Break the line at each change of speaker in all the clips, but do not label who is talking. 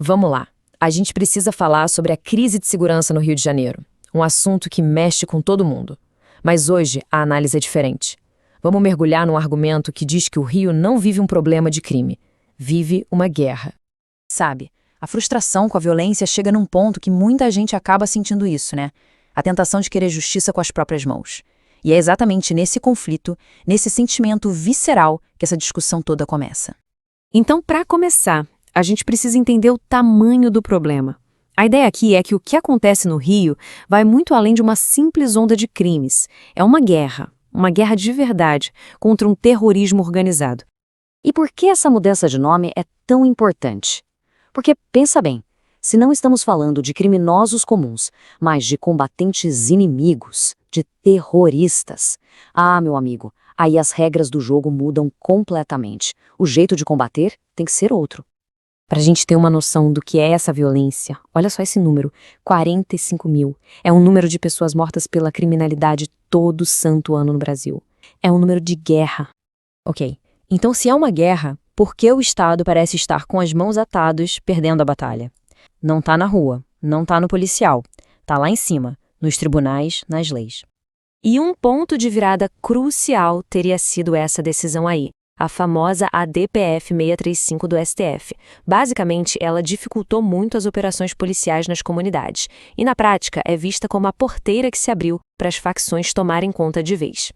Vamos lá. A gente precisa falar sobre a crise de segurança no Rio de Janeiro. Um assunto que mexe com todo mundo. Mas hoje a análise é diferente. Vamos mergulhar num argumento que diz que o Rio não vive um problema de crime. Vive uma guerra.
Sabe, a frustração com a violência chega num ponto que muita gente acaba sentindo isso, né? A tentação de querer justiça com as próprias mãos. E é exatamente nesse conflito, nesse sentimento visceral, que essa discussão toda começa.
Então, para começar, a gente precisa entender o tamanho do problema. A ideia aqui é que o que acontece no Rio vai muito além de uma simples onda de crimes. É uma guerra de verdade, contra um terrorismo organizado.
E por que essa mudança de nome é tão importante? Porque, pensa bem, se não estamos falando de criminosos comuns, mas de combatentes inimigos, de terroristas. Ah, meu amigo, aí as regras do jogo mudam completamente. O jeito de combater tem que ser outro.
Para a gente ter uma noção do que é essa violência, olha só esse número, 45 mil. É um número de pessoas mortas pela criminalidade todo santo ano no Brasil. É um número de guerra.
Ok, então se é uma guerra, por que o Estado parece estar com as mãos atadas, perdendo a batalha? Não tá na rua, não tá no policial, tá lá em cima, nos tribunais, nas leis.
E um ponto de virada crucial teria sido essa decisão aí, a famosa ADPF 635 do STF. Basicamente, ela dificultou muito as operações policiais nas comunidades, e na prática é vista como a porteira que se abriu para as facções tomarem conta de vez.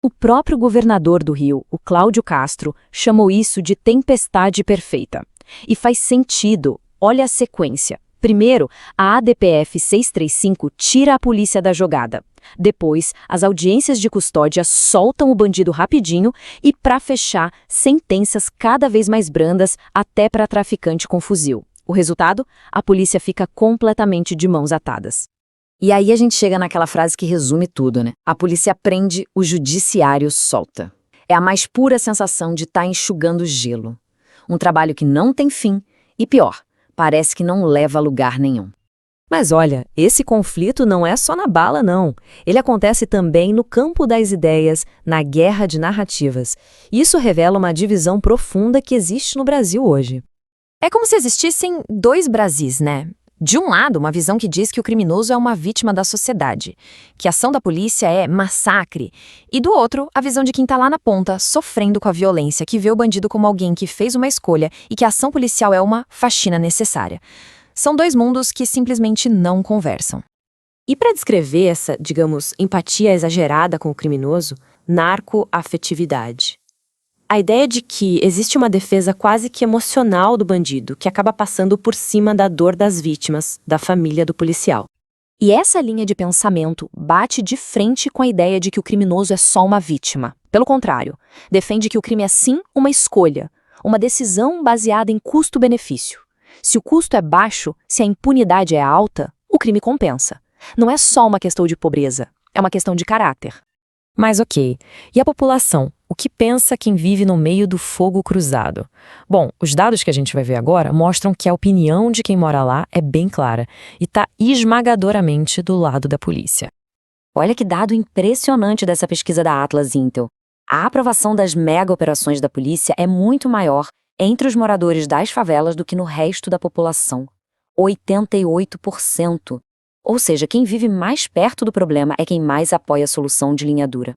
O próprio governador do Rio, o Cláudio Castro, chamou isso de tempestade perfeita. E faz sentido, olha a sequência. Primeiro, a ADPF 635 tira a polícia da jogada. Depois, as audiências de custódia soltam o bandido rapidinho e, para fechar, sentenças cada vez mais brandas até para traficante com fuzil. O resultado? A polícia fica completamente de mãos atadas.
E aí a gente chega naquela frase que resume tudo, né? A polícia prende, o judiciário solta. É a mais pura sensação de estar enxugando gelo. Um trabalho que não tem fim e, pior, parece que não leva a lugar nenhum.
Mas olha, esse conflito não é só na bala, não. Ele acontece também no campo das ideias, na guerra de narrativas. Isso revela uma divisão profunda que existe no Brasil hoje.
É como se existissem dois Brasis, né? De um lado, uma visão que diz que o criminoso é uma vítima da sociedade, que a ação da polícia é massacre, e do outro, a visão de quem está lá na ponta, sofrendo com a violência, que vê o bandido como alguém que fez uma escolha e que a ação policial é uma faxina necessária. São dois mundos que simplesmente não conversam.
E para descrever essa, digamos, empatia exagerada com o criminoso, narcoafetividade. A ideia de que existe uma defesa quase que emocional do bandido, que acaba passando por cima da dor das vítimas, da família do policial.
E essa linha de pensamento bate de frente com a ideia de que o criminoso é só uma vítima. Pelo contrário, defende que o crime é sim uma escolha, uma decisão baseada em custo-benefício. Se o custo é baixo, se a impunidade é alta, o crime compensa. Não é só uma questão de pobreza, é uma questão de caráter.
Mas ok, e a população? O que pensa quem vive no meio do fogo cruzado? Bom, os dados que a gente vai ver agora mostram que a opinião de quem mora lá é bem clara e está esmagadoramente do lado da polícia.
Olha que dado impressionante dessa pesquisa da Atlas Intel. A aprovação das mega-operações da polícia é muito maior entre os moradores das favelas do que no resto da população. 88%. Ou seja, quem vive mais perto do problema é quem mais apoia a solução de linha dura.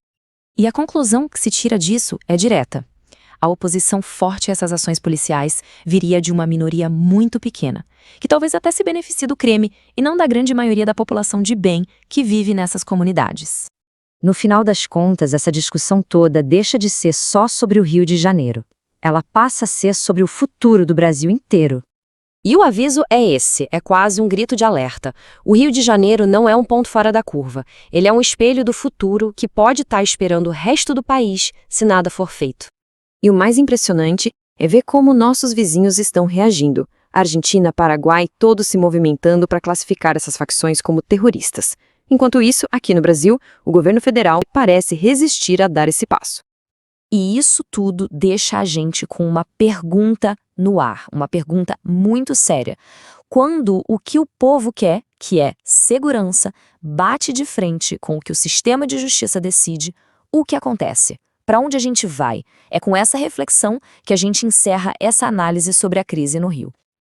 E a conclusão que se tira disso é direta. A oposição forte a essas ações policiais viria de uma minoria muito pequena, que talvez até se beneficie do crime e não da grande maioria da população de bem que vive nessas comunidades.
No final das contas, essa discussão toda deixa de ser só sobre o Rio de Janeiro. Ela passa a ser sobre o futuro do Brasil inteiro.
E o aviso é esse, é quase um grito de alerta. O Rio de Janeiro não é um ponto fora da curva. Ele é um espelho do futuro que pode estar esperando o resto do país se nada for feito. E o mais impressionante é ver como nossos vizinhos estão reagindo. Argentina, Paraguai, todos se movimentando para classificar essas facções como terroristas. Enquanto isso, aqui no Brasil, o governo federal parece resistir a dar esse passo.
E isso tudo deixa a gente com uma pergunta no ar, uma pergunta muito séria. Quando o que o povo quer, que é segurança, bate de frente com o que o sistema de justiça decide, o que acontece? Para onde a gente vai? É com essa reflexão que a gente encerra essa análise sobre a crise no Rio.